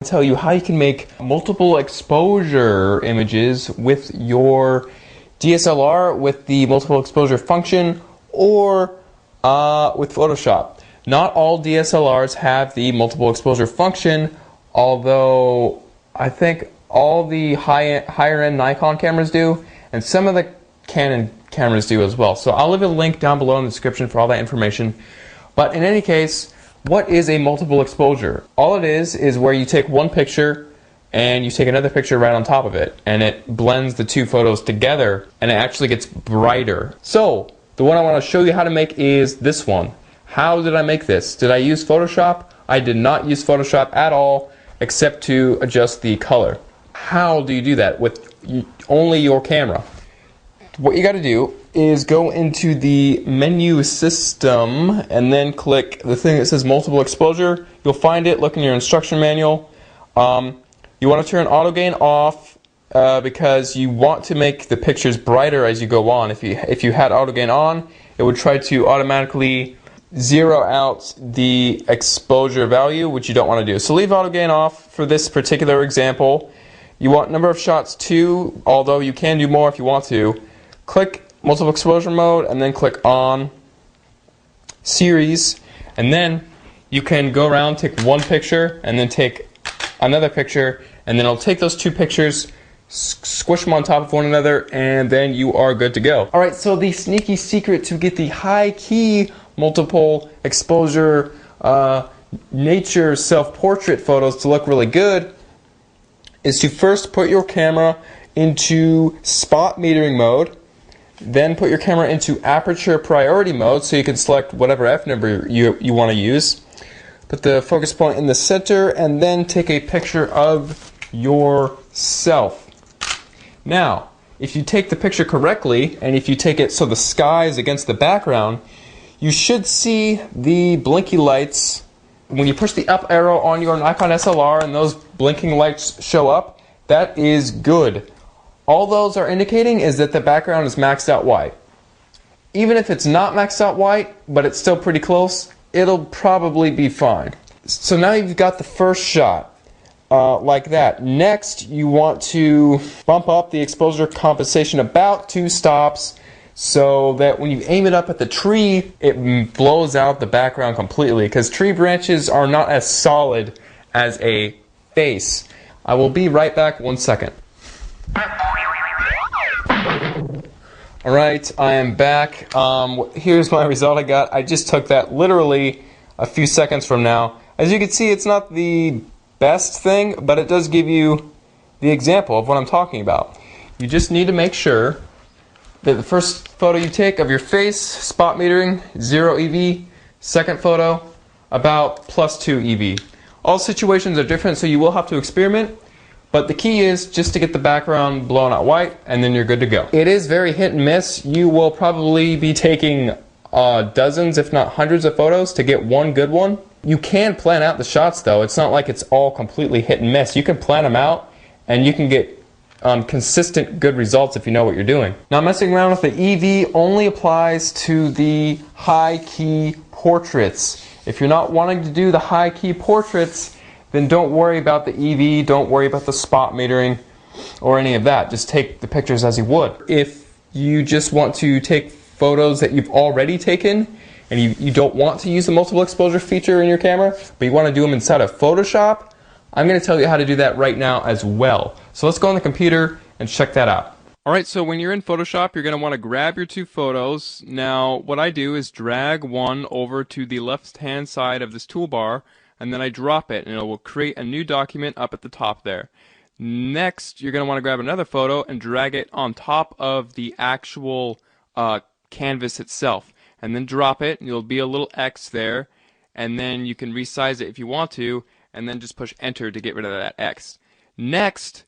Tell you how you can make multiple exposure images with your DSLR with the multiple exposure function or with Photoshop. Not all DSLRs have the multiple exposure function, although I think all the higher end Nikon cameras do, and some of the Canon cameras do as well. So I'll leave a link down below in the description for all that information. But in any case, what is a multiple exposure? All it is where you take one picture and you take another picture right on top of it, and it blends the two photos together and it actually gets brighter. So the one I want to show you how to make is this one. How did I make this? Did I use Photoshop? I did not use Photoshop at all except to adjust the color. How do you do that with only your camera? What you got to do is go into the menu system and then click the thing that says multiple exposure. You'll find it, look in your instruction manual. You want to turn auto gain off because you want to make the pictures brighter as you go on. If you had auto gain on, it would try to automatically zero out the exposure value, which you don't want to do. So leave auto gain off for this particular example. You want number of shots 2, although you can do more if you want to. Click multiple exposure mode and then click on series, and then you can go around, take one picture and then take another picture, and then it'll take those two pictures, squish them on top of one another, and then you are good to go. Alright, so the sneaky secret to get the high key multiple exposure nature self-portrait photos to look really good is to first put your camera into spot metering mode, then put your camera into aperture priority mode so you can select whatever f-number you want to use. Put the focus point in the center and then take a picture of yourself. Now, if you take the picture correctly and if you take it so the sky is against the background, you should see the blinky lights. When you push the up arrow on your Nikon SLR and those blinking lights show up, that is good. All those are indicating is that the background is maxed out white. Even if it's not maxed out white, but it's still pretty close, it'll probably be fine. So now you've got the first shot, like that. Next, you want to bump up the exposure compensation about 2 stops so that when you aim it up at the tree, it blows out the background completely, because tree branches are not as solid as a face. I will be right back, 1 second. Alright, I am back. Here's my result I got. I just took that literally a few seconds from now. As you can see, it's not the best thing, but it does give you the example of what I'm talking about. You just need to make sure that the first photo you take of your face, spot metering, 0 EV. Second photo, about +2 EV. All situations are different, so you will have to experiment. But the key is just to get the background blown out white, and then you're good to go. It is very hit and miss. You will probably be taking dozens, if not hundreds of photos to get one good one. You can plan out the shots though. It's not like it's all completely hit and miss. You can plan them out, and you can get consistent good results if you know what you're doing. Now, messing around with the EV only applies to the high key portraits. If you're not wanting to do the high key portraits, then don't worry about the EV, don't worry about the spot metering or any of that. Just take the pictures as you would. If you just want to take photos that you've already taken and you don't want to use the multiple exposure feature in your camera, but you want to do them inside of Photoshop, I'm going to tell you how to do that right now as well. So let's go on the computer and check that out. Alright, so when you're in Photoshop, you're going to want to grab your two photos. Now, what I do is drag one over to the left-hand side of this toolbar, and then I drop it, and it will create a new document up at the top there. Next, you're going to want to grab another photo and drag it on top of the actual canvas itself, and then drop it, and there'll be a little X there, and then you can resize it if you want to, and then just push enter to get rid of that X. Next,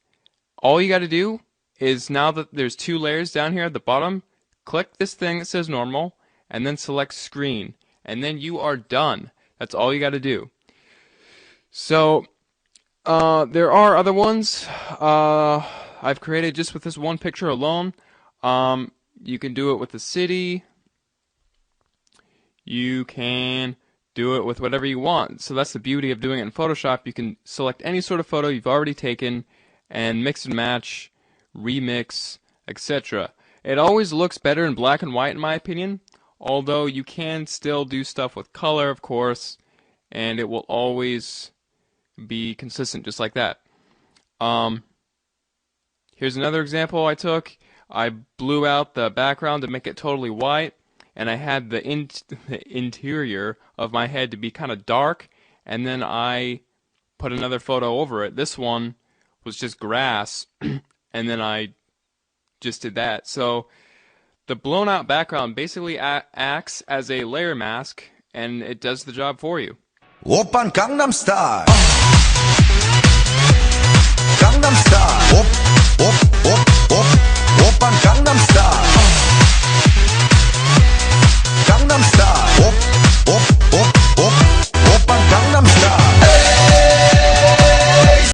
all you got to do is, now that there's 2 layers down here at the bottom, click this thing that says normal, and then select screen, and then you are done. That's all you got to do. So, there are other ones I've created just with this one picture alone. You can do it with the city. You can do it with whatever you want. So that's the beauty of doing it in Photoshop. You can select any sort of photo you've already taken and mix and match, remix, etc. It always looks better in black and white in my opinion, although you can still do stuff with color, of course, and it will always be consistent just like that. Here's another example I took. I blew out the background to make it totally white, and I had the interior of my head to be kind of dark, and then I put another photo over it. This one was just grass, and then I just did that. So the blown out background basically acts as a layer mask, and it does the job for you. Oppan Gangnam Style. Gangnam Style. Oppan Gangnam Style.